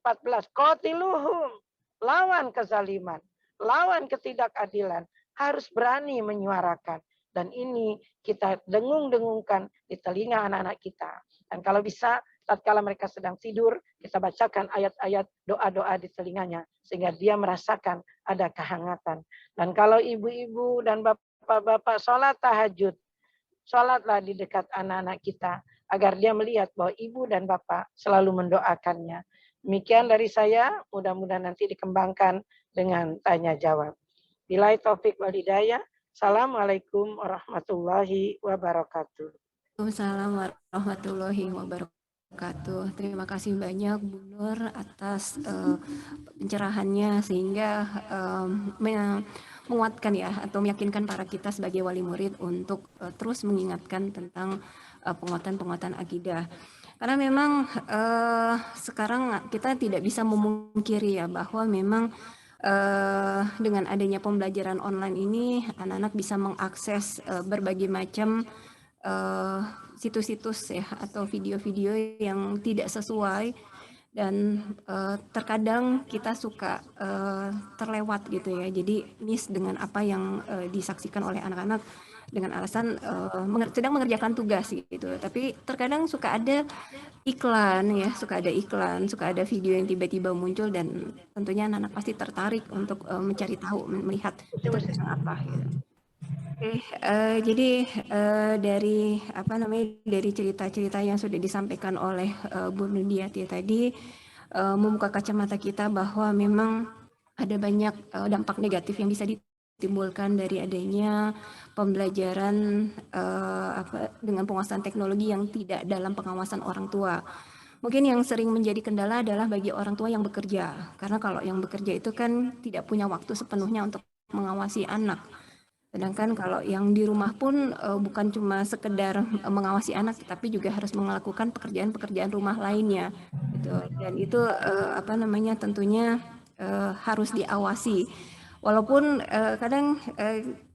14. Qatiluhum, lawan kezaliman, lawan ketidakadilan, harus berani menyuarakan. Dan ini kita dengung-dengungkan di telinga anak-anak kita. Dan kalau bisa, tatkala mereka sedang tidur, kita bacakan ayat-ayat doa-doa di telinganya, sehingga dia merasakan ada kehangatan. Dan kalau ibu-ibu dan bapak-bapak sholat tahajud, sholatlah di dekat anak-anak kita, agar dia melihat bahwa ibu dan bapak selalu mendoakannya. Demikian dari saya, mudah-mudahan nanti dikembangkan dengan tanya jawab. Billahi taufik wal hidayah. Assalamualaikum warahmatullahi wabarakatuh. Waalaikumsalam warahmatullahi wabarakatuh. Terima kasih banyak Bu Nur atas pencerahannya, sehingga menguatkan ya, atau meyakinkan para kita sebagai wali murid untuk terus mengingatkan tentang penguatan-penguatan akidah. Karena memang sekarang kita tidak bisa memungkiri ya bahwa memang dengan adanya pembelajaran online ini, anak-anak bisa mengakses berbagai macam situs-situs ya atau video-video yang tidak sesuai, dan terkadang kita suka terlewat gitu ya, jadi miss dengan apa yang disaksikan oleh anak-anak dengan alasan sedang mengerjakan tugas gitu. Tapi terkadang suka ada iklan ya, suka ada video yang tiba-tiba muncul, dan tentunya anak-anak pasti tertarik untuk mencari tahu, melihat itu tentang apa gitu. Oke, jadi dari dari cerita-cerita yang sudah disampaikan oleh Bu Nudiati tadi membuka kacamata kita bahwa memang ada banyak dampak negatif yang bisa ditimbulkan dari adanya pembelajaran dengan penguasaan teknologi yang tidak dalam pengawasan orang tua. Mungkin yang sering menjadi kendala adalah bagi orang tua yang bekerja, karena kalau yang bekerja itu kan tidak punya waktu sepenuhnya untuk mengawasi anak. Sedangkan kalau yang di rumah pun bukan cuma sekedar mengawasi anak, tapi juga harus melakukan pekerjaan-pekerjaan rumah lainnya, gitu. Dan itu tentunya harus diawasi. Walaupun kadang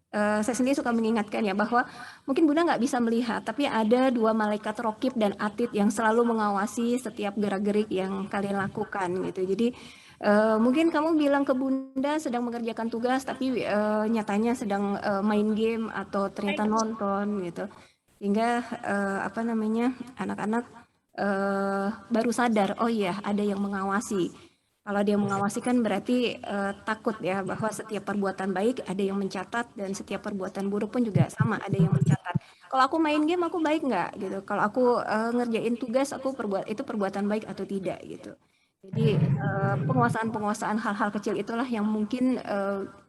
saya sendiri suka mengingatkan ya bahwa mungkin Bunda nggak bisa melihat, tapi ada dua malaikat rokib dan atid yang selalu mengawasi setiap gerak-gerik yang kalian lakukan, gitu. Jadi mungkin kamu bilang ke Bunda sedang mengerjakan tugas, tapi nyatanya sedang main game atau ternyata nonton gitu. Sehingga anak-anak baru sadar, oh iya ada yang mengawasi. Kalau dia mengawasi kan berarti takut ya bahwa setiap perbuatan baik ada yang mencatat, dan setiap perbuatan buruk pun juga sama, ada yang mencatat. Kalau aku main game aku baik nggak gitu. Kalau aku ngerjain tugas aku itu perbuatan baik atau tidak gitu. Jadi penguasaan hal-hal kecil itulah yang mungkin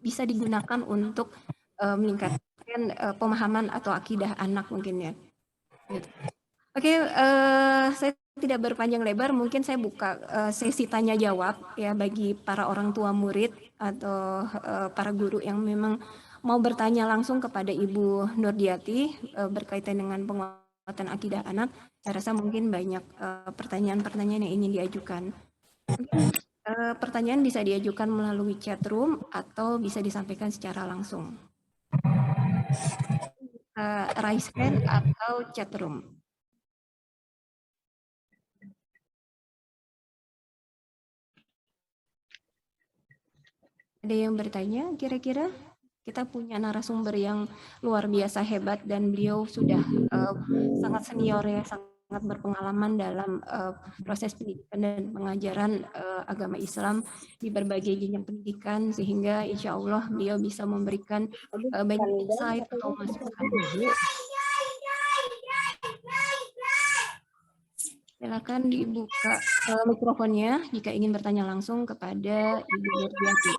bisa digunakan untuk meningkatkan pemahaman atau akidah anak mungkin ya. Gitu. Oke, saya tidak berpanjang lebar, mungkin saya buka sesi tanya jawab ya bagi para orang tua murid atau para guru yang memang mau bertanya langsung kepada Ibu Nurdiati berkaitan dengan penguatan akidah anak. Saya rasa mungkin banyak pertanyaan-pertanyaan yang ingin diajukan. Pertanyaan bisa diajukan melalui chat room atau bisa disampaikan secara langsung. Raise hand atau chat room. Ada yang bertanya kira-kira? Kita punya narasumber yang luar biasa hebat, dan beliau sudah sangat senior ya, sangat berpengalaman dalam proses pendidikan dan pengajaran agama Islam di berbagai jenjang pendidikan, sehingga insya Allah beliau bisa memberikan banyak insight atau masukan. Silakan dibuka mikrofonnya jika ingin bertanya langsung kepada Ibu Nurdiati.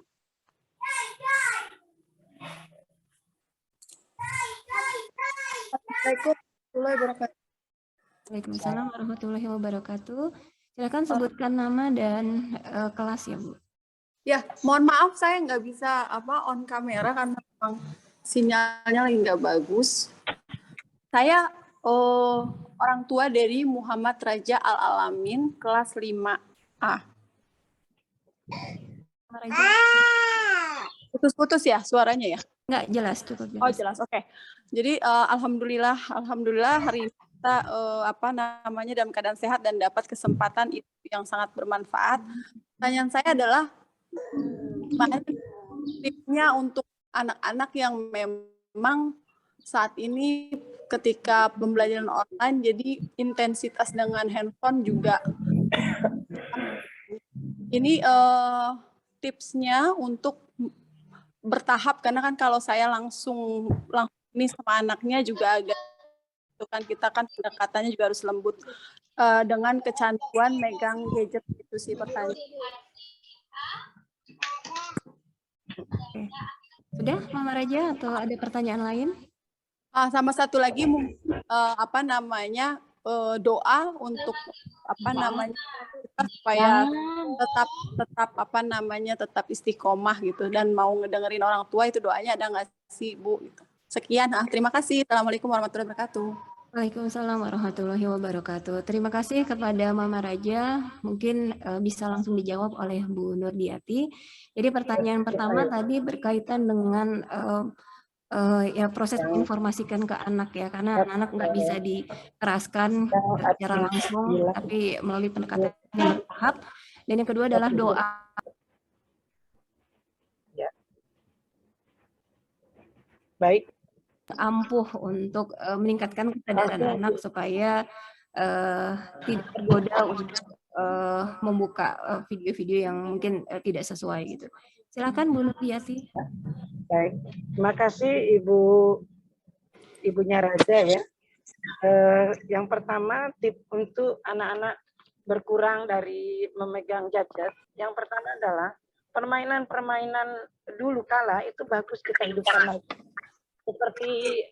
Waalaikumsalam warahmatullahi wabarakatuh. Silakan sebutkan nama dan kelas ya, Bu. Ya, mohon maaf saya nggak bisa on kamera karena memang sinyalnya lagi nggak bagus. Saya orang tua dari Muhammad Raja Al-Alamin, kelas 5A. Putus-putus ya suaranya ya? Nggak jelas, cukup jelas. Oh jelas, oke. Jadi alhamdulillah hari ini kita dalam keadaan sehat dan dapat kesempatan itu yang sangat bermanfaat. Pertanyaan saya adalah tipsnya untuk anak-anak yang memang saat ini ketika pembelajaran online jadi intensitas dengan handphone juga. Ini tipsnya untuk bertahap, karena kan kalau saya langsung ini sama anaknya juga agak itu kan, kita kan pendekatannya juga harus lembut dengan kecanduan megang gadget. Itu sih pertanyaan. Sudah, Mama Raja, atau ada pertanyaan lain? Sama satu lagi mungkin doa untuk supaya tetap istiqomah gitu, dan mau ngedengerin orang tua, itu doanya ada nggak sih, Bu? Gitu. Sekian, terima kasih. Assalamualaikum warahmatullahi wabarakatuh. Waalaikumsalam warahmatullahi wabarakatuh. Terima kasih kepada Mama Raja. Mungkin bisa langsung dijawab oleh Bu Nurdiati. Jadi pertanyaan pertama tadi berkaitan dengan ya proses menginformasikan ke anak ya, karena anak nggak bisa dikeraskan secara langsung, tapi melalui pendekatan yang bertahap. Dan yang kedua adalah doa. Baik. Ampuh untuk meningkatkan kesadaran anak supaya tidak tergoda untuk membuka video-video yang mungkin tidak sesuai gitu. Silakan Bu Nurdiati. Baik, terima kasih Ibunya Raja ya. Yang pertama, tips untuk anak-anak berkurang dari memegang gadget. Yang pertama adalah permainan-permainan dulu kala itu bagus kita hidupkan lagi. Seperti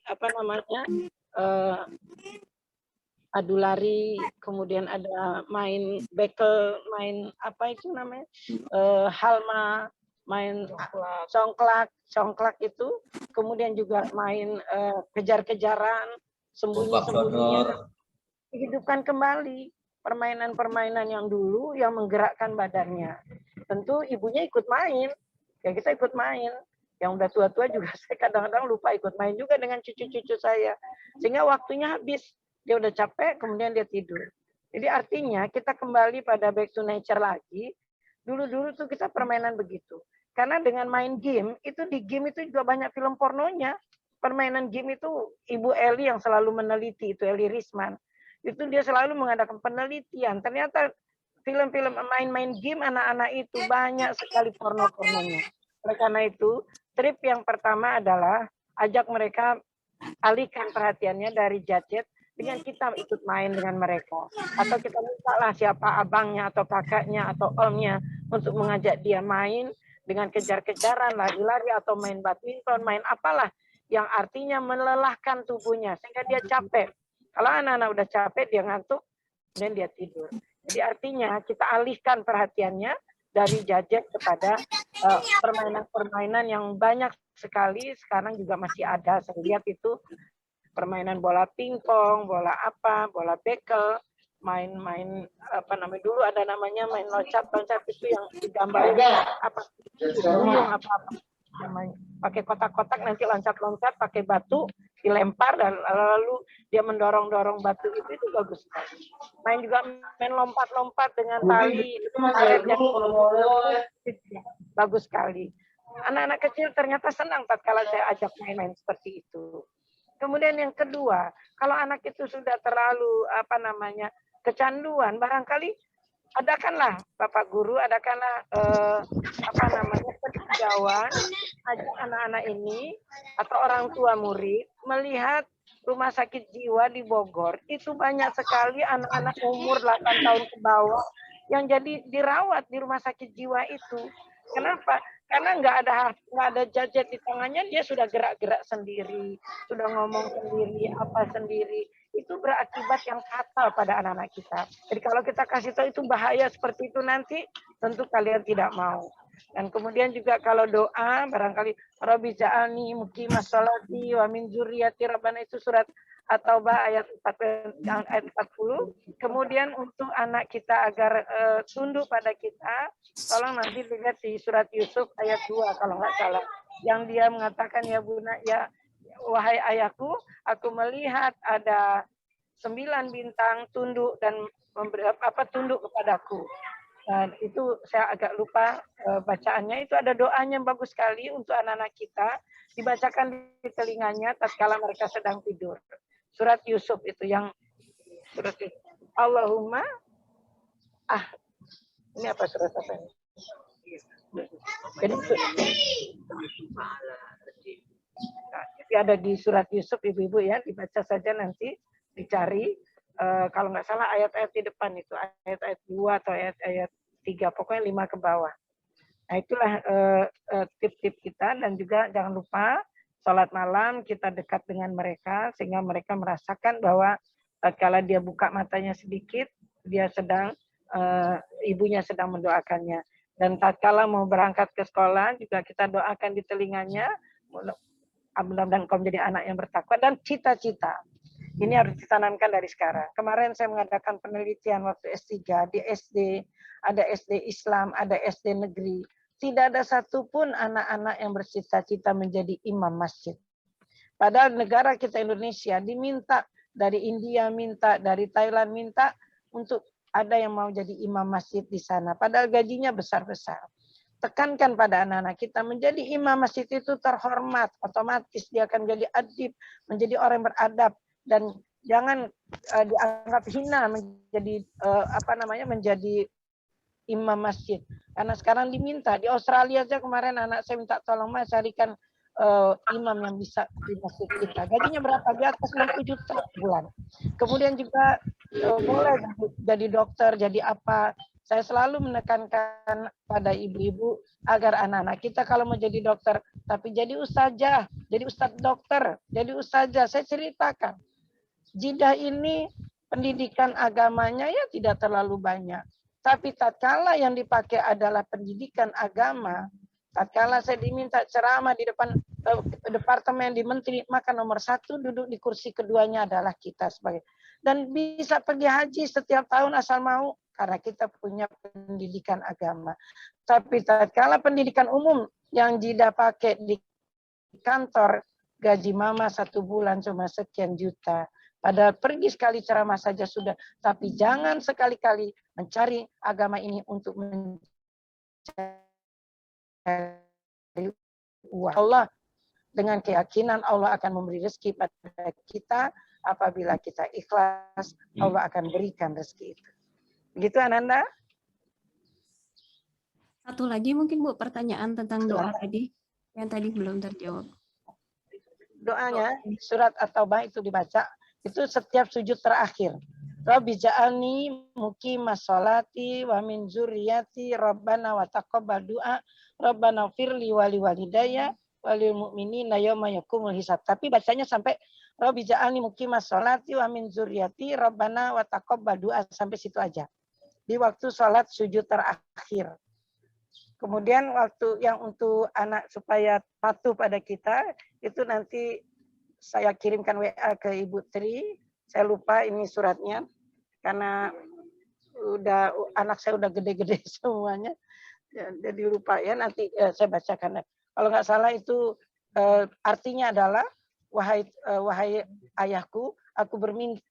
adu lari, kemudian ada main bekel, main apa itu namanya, halma, main congklak itu, kemudian juga main kejar-kejaran, sembunyi-sembunyi, dihidupkan kembali permainan-permainan yang dulu yang menggerakkan badannya. Tentu ibunya ikut main, ya kita ikut main. Yang udah tua-tua juga saya kadang-kadang lupa ikut main juga dengan cucu-cucu saya, sehingga waktunya habis, dia udah capek, kemudian dia tidur. Jadi artinya kita kembali pada back to nature lagi. Dulu-dulu tuh kita permainan begitu. Karena dengan main game, itu di game itu juga banyak film pornonya. Permainan game itu Ibu Eli yang selalu meneliti, itu Eli Risman. Itu dia selalu mengadakan penelitian. Ternyata film-film main-main game anak-anak itu banyak sekali porno-pornonya. Oleh karena itu, trip yang pertama adalah ajak mereka alihkan perhatiannya dari gadget dengan kita ikut main dengan mereka. Atau kita mintalah siapa abangnya atau kakaknya atau omnya untuk mengajak dia main dengan kejar-kejaran, lari-lari, atau main badminton, main apalah yang artinya melelahkan tubuhnya sehingga dia capek. Kalau anak-anak udah capek, dia ngantuk, dan dia tidur. Jadi artinya kita alihkan perhatiannya dari gadget kepada permainan-permainan yang banyak sekali sekarang juga masih ada. Saya lihat itu permainan bola pingpong, bola bola bekel, main-main dulu ada namanya main loncat-loncat itu yang digambar namanya, pakai kotak-kotak nanti loncat-loncat pakai batu dilempar dan lalu dia mendorong-dorong batu itu bagus sekali. Main juga main lompat-lompat dengan tali itu bagus sekali. Anak-anak kecil ternyata senang tatkala saya ajak main-main seperti itu. Kemudian yang kedua, kalau anak itu sudah terlalu kecanduan, barangkali adakanlah Bapak Guru, adakanlah peninjauan ajak anak-anak ini atau orang tua murid melihat rumah sakit jiwa di Bogor. Itu banyak sekali anak-anak umur 8 tahun ke bawah yang jadi dirawat di rumah sakit jiwa itu. Kenapa? Karena nggak ada gadget di tangannya, dia sudah gerak-gerak sendiri, sudah ngomong sendiri, apa sendiri. Itu berakibat yang fatal pada anak-anak kita. Jadi kalau kita kasih tahu itu bahaya seperti itu nanti, tentu kalian tidak mau. Dan kemudian juga kalau doa, barangkali Rabbi ja'alni muqimah sholati wa min dzurriyyati rabbana, itu surat At-Taubah ayat 40. Kemudian untuk anak kita agar tunduk pada kita, tolong nanti lihat di surat Yusuf ayat 2 kalau nggak salah. Yang dia mengatakan, ya Buna, ya wahai ayahku, aku melihat ada 9 bintang tunduk dan tunduk kepadaku. Dan itu saya agak lupa bacaannya. Itu ada doanya yang bagus sekali untuk anak-anak kita, dibacakan di telinganya tatkala mereka sedang tidur. Surat Yusuf itu yang surat Yusuf. Allahumma ini apa surat apa ini? Jadi ada di surat Yusuf, ibu-ibu ya, dibaca saja nanti, dicari. Kalau nggak salah ayat-ayat di depan itu, ayat-ayat 2 atau ayat-ayat 3, pokoknya 5 ke bawah. Nah itulah tip-tip kita, dan juga jangan lupa sholat malam kita dekat dengan mereka, sehingga mereka merasakan bahwa kalau dia buka matanya sedikit, dia sedang, ibunya sedang mendoakannya. Dan tatkala mau berangkat ke sekolah, juga kita doakan di telinganya, mudah-mudahan kau menjadi anak yang bertakwa, dan cita-cita. Ini harus ditanamkan dari sekarang. Kemarin saya mengadakan penelitian waktu S3, di SD, ada SD Islam, ada SD negeri. Tidak ada satupun anak-anak yang bercita-cita menjadi imam masjid. Padahal negara kita Indonesia diminta, dari India minta, dari Thailand minta, untuk ada yang mau jadi imam masjid di sana. Padahal gajinya besar-besar. Tekankan pada anak-anak kita, menjadi imam masjid itu terhormat, otomatis dia akan menjadi adib, menjadi orang yang beradab, dan jangan dianggap hina menjadi menjadi imam masjid. Karena sekarang diminta, di Australia aja kemarin anak saya minta tolong, Mas carikan imam yang bisa di masjid kita. Gajinya berapa? Di atas 60 juta bulan. Kemudian juga boleh jadi dokter, jadi apa. Saya selalu menekankan pada ibu-ibu agar anak-anak kita kalau mau jadi dokter, tapi jadi ustazah, jadi ustadz dokter, jadi ustazah. Saya ceritakan, Jeddah ini pendidikan agamanya ya tidak terlalu banyak. Tapi tatkala yang dipakai adalah pendidikan agama, tatkala saya diminta ceramah di depan departemen di menteri, maka nomor 1 duduk di kursi keduanya adalah kita sebagai, dan bisa pergi haji setiap tahun asal mau, karena kita punya pendidikan agama. Tapi tatkala pendidikan umum yang Jeddah pakai di kantor, gaji mama 1 bulan cuma sekian juta. Padahal pergi sekali ceramah saja sudah. Tapi jangan sekali-kali mencari agama ini untuk mencari uang. Allah, dengan keyakinan Allah akan memberi rezeki pada kita. Apabila kita ikhlas, Allah akan berikan rezeki itu. Begitu Ananda? Satu lagi mungkin Bu, pertanyaan tentang doa tadi, yang tadi belum terjawab. Doanya, surat At-Taubah itu dibaca, itu setiap sujud terakhir. Rabbi ja'alni muqimas sholati wa min dzurriyyati rabbana wa taqabbal du'a rabbana firli wali walidayya walil mu'minina yauma yaqumul hisab. Tapi bacanya sampai Rabbi ja'alni muqimas sholati wa min dzurriyyati rabbana wa taqabbal du'a, sampai situ aja. Di waktu sholat sujud terakhir. Kemudian waktu yang untuk anak supaya patuh pada kita, itu nanti saya kirimkan WA ke Ibu Tri. Saya lupa ini suratnya, karena anak saya udah gede-gede semuanya, jadi lupa ya, nanti saya bacakan. Kalau nggak salah itu artinya adalah, wahai ayahku, aku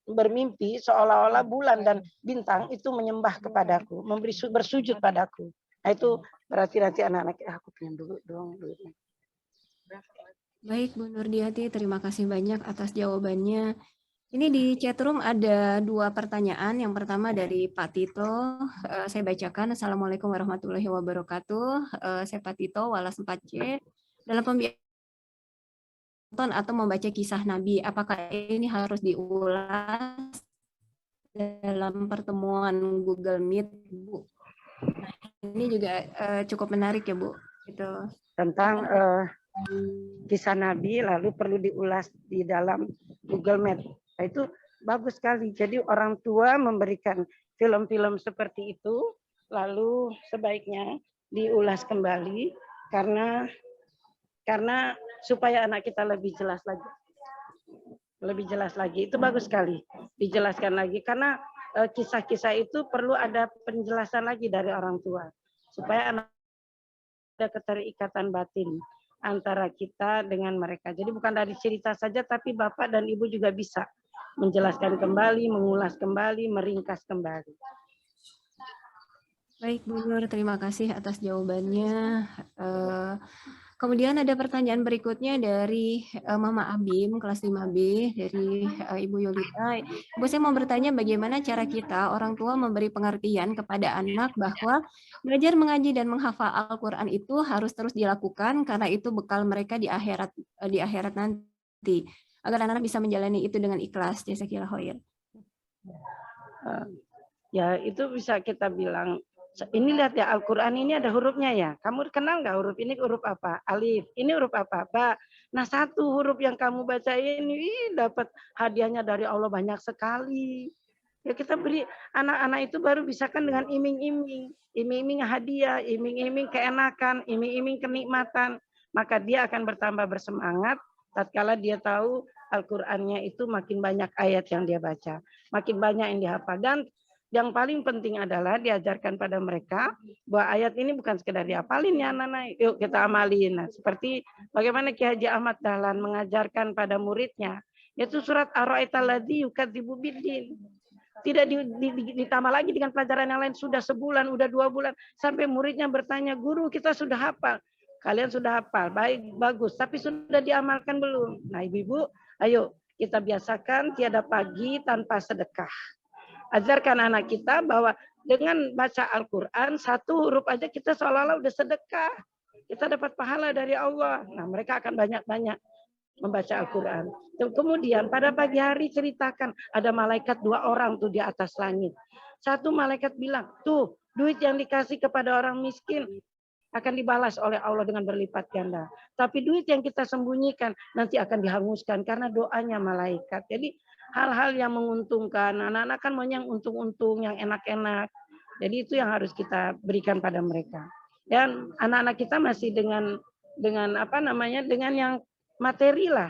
bermimpi seolah-olah bulan dan bintang itu menyembah kepadaku, bersujud padaku. Nah itu berarti nanti anak-anak aku pinjam dulu dong. Baik Bu Nurdiati, terima kasih banyak atas jawabannya. Ini di chatroom ada 2 pertanyaan. Yang pertama dari Pak Tito, saya bacakan. Assalamualaikum warahmatullahi wabarakatuh. Saya Pak Tito, Walas 4C. Dalam pembicaraan atau membaca kisah Nabi, apakah ini harus diulas dalam pertemuan Google Meet, Bu? Nah, ini juga cukup menarik ya Bu. betul. Tentang kisah Nabi, lalu perlu diulas di dalam Google Map. Nah, itu bagus sekali. Jadi orang tua memberikan film-film seperti itu, lalu sebaiknya diulas kembali karena supaya anak kita lebih jelas lagi. Lebih jelas lagi. Itu bagus sekali dijelaskan lagi karena kisah-kisah itu perlu ada penjelasan lagi dari orang tua supaya anak ada keterikatan batin antara kita dengan mereka. Jadi bukan dari cerita saja, tapi Bapak dan Ibu juga bisa menjelaskan kembali, mengulas kembali, meringkas kembali. Baik, Bu Nur, terima kasih atas jawabannya. Kemudian ada pertanyaan berikutnya dari Mama Abim, kelas 5B, dari Ibu Yolita. Ibu, saya mau bertanya bagaimana cara kita, orang tua, memberi pengertian kepada anak bahwa belajar mengaji dan menghafal Al-Quran itu harus terus dilakukan karena itu bekal mereka di akhirat nanti, agar anak-anak bisa menjalani itu dengan ikhlas. Jazakallahu khair. Ya, itu bisa kita bilang, ini lihat ya, Al-Quran ini ada hurufnya ya. Kamu kenal nggak huruf ini huruf apa? Alif. Ini huruf apa? Ba. Nah, satu huruf yang kamu baca ini dapat hadiahnya dari Allah banyak sekali. Ya, kita beri anak-anak itu baru bisa kan dengan iming-iming. Iming-iming hadiah, iming-iming keenakan, iming-iming kenikmatan. Maka dia akan bertambah bersemangat tatkala dia tahu Al-Qur'annya itu makin banyak ayat yang dia baca, makin banyak yang dihafal. Dan yang paling penting adalah diajarkan pada mereka bahwa ayat ini bukan sekedar dihafalin ya anak-anak, yuk kita amalin. Nah, seperti bagaimana Ki Haji Ahmad Dahlan mengajarkan pada muridnya, yaitu surat Ar-Ra'aital ladzi yukadzibu biddin. Tidak ditambah lagi dengan pelajaran yang lain, sudah sebulan, udah 2 bulan, sampai muridnya bertanya, guru kita sudah hafal. Kalian sudah hafal, baik, bagus, tapi sudah diamalkan belum? Nah, ibu-ibu, ayo kita biasakan tiada pagi tanpa sedekah. Ajarkan anak kita bahwa dengan baca Al-Quran, satu huruf aja kita seolah-olah udah sedekah. Kita dapat pahala dari Allah. Nah, mereka akan banyak-banyak membaca Al-Quran. Kemudian pada pagi hari ceritakan, ada malaikat 2 orang tuh di atas langit. Satu malaikat bilang, tuh duit yang dikasih kepada orang miskin akan dibalas oleh Allah dengan berlipat ganda. Tapi duit yang kita sembunyikan nanti akan dihanguskan karena doanya malaikat. Jadi hal-hal yang menguntungkan. Anak-anak kan maunya yang untung-untung, yang enak-enak. Jadi itu yang harus kita berikan pada mereka. Dan anak-anak kita masih dengan apa namanya, dengan yang materi lah.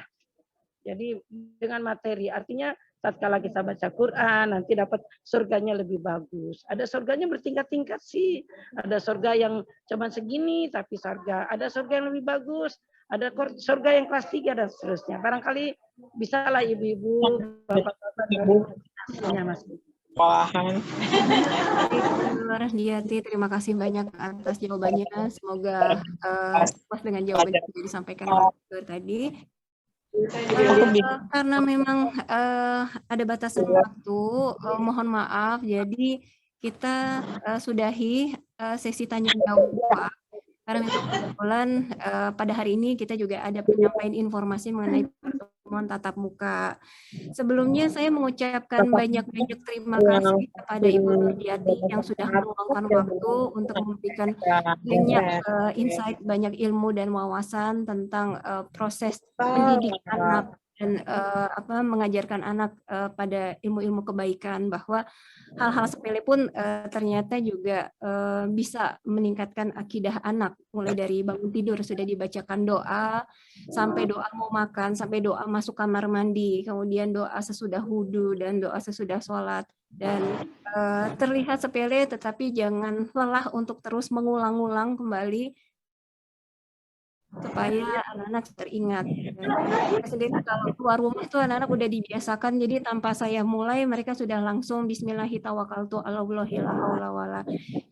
Jadi dengan materi, artinya tatkala kita baca Quran nanti dapat surganya lebih bagus. Ada surganya bertingkat-tingkat sih. Ada surga yang cuma segini tapi surga. Ada surga yang lebih bagus. Ada surga yang kelas 3 dan seterusnya. Barangkali bisalah ibu-ibu, bapak-bapak dari Mas. Diati, terima kasih banyak atas jawabannya. Semoga puas dengan jawaban yang sudah disampaikan oleh tadi. Karena memang ada batasan waktu, mohon maaf. Jadi kita sudahi sesi tanya jawab. Karena kebetulan pada hari ini kita juga ada penyampaian informasi mengenai pertemuan tatap muka. Sebelumnya saya mengucapkan banyak-banyak terima kasih kepada Ibu Nurdiati yang sudah meluangkan waktu untuk memberikan banyak insight, banyak ilmu dan wawasan tentang proses mendidik anak dan mengajarkan anak pada ilmu-ilmu kebaikan, bahwa hal-hal sepele pun ternyata juga bisa meningkatkan akidah anak, mulai dari bangun tidur sudah dibacakan doa, sampai doa mau makan, sampai doa masuk kamar mandi, kemudian doa sesudah wudu dan doa sesudah sholat. Dan terlihat sepele tetapi jangan lelah untuk terus mengulang-ulang kembali supaya anak-anak teringat. Saya sendiri kalau keluar rumah itu anak-anak udah dibiasakan, jadi tanpa saya mulai mereka sudah langsung Bismillahirrahmanirrahim.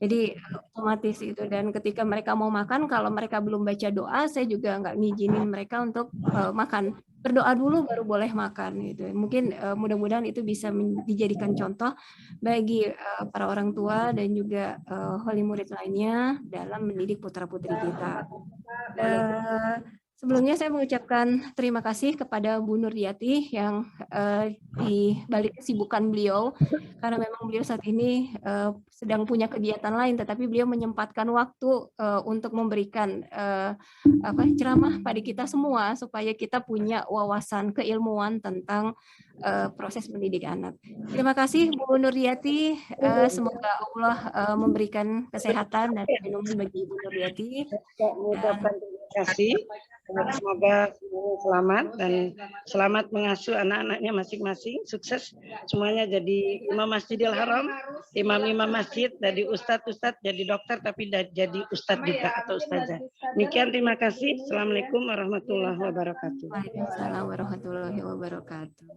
Jadi otomatis itu. Dan ketika mereka mau makan, kalau mereka belum baca doa, saya juga nggak ngizinin mereka untuk makan. Berdoa dulu baru boleh makan gitu. Mungkin mudah-mudahan itu bisa dijadikan contoh bagi para orang tua dan juga wali murid lainnya dalam mendidik putra-putri kita. Sebelumnya saya mengucapkan terima kasih kepada Bu Nuriyati yang di balik kesibukan beliau, karena memang beliau saat ini sedang punya kegiatan lain, tetapi beliau menyempatkan waktu untuk memberikan ceramah pada kita semua supaya kita punya wawasan keilmuan tentang proses mendidik anak. Terima kasih Bu Nuriyati, semoga Allah memberikan kesehatan dan lindungan bagi Bu Nuriyati. Mengucapkan terima kasih. Semoga semuanya selamat dan selamat mengasuh anak-anaknya masing-masing. Sukses semuanya jadi imam Masjidil Haram, imam-imam masjid, jadi ustadz-ustadz, jadi dokter, tapi jadi ustadz juga atau ustazah. Demikian, terima kasih. Assalamualaikum warahmatullahi wabarakatuh. Waalaikumsalam warahmatullahi wabarakatuh.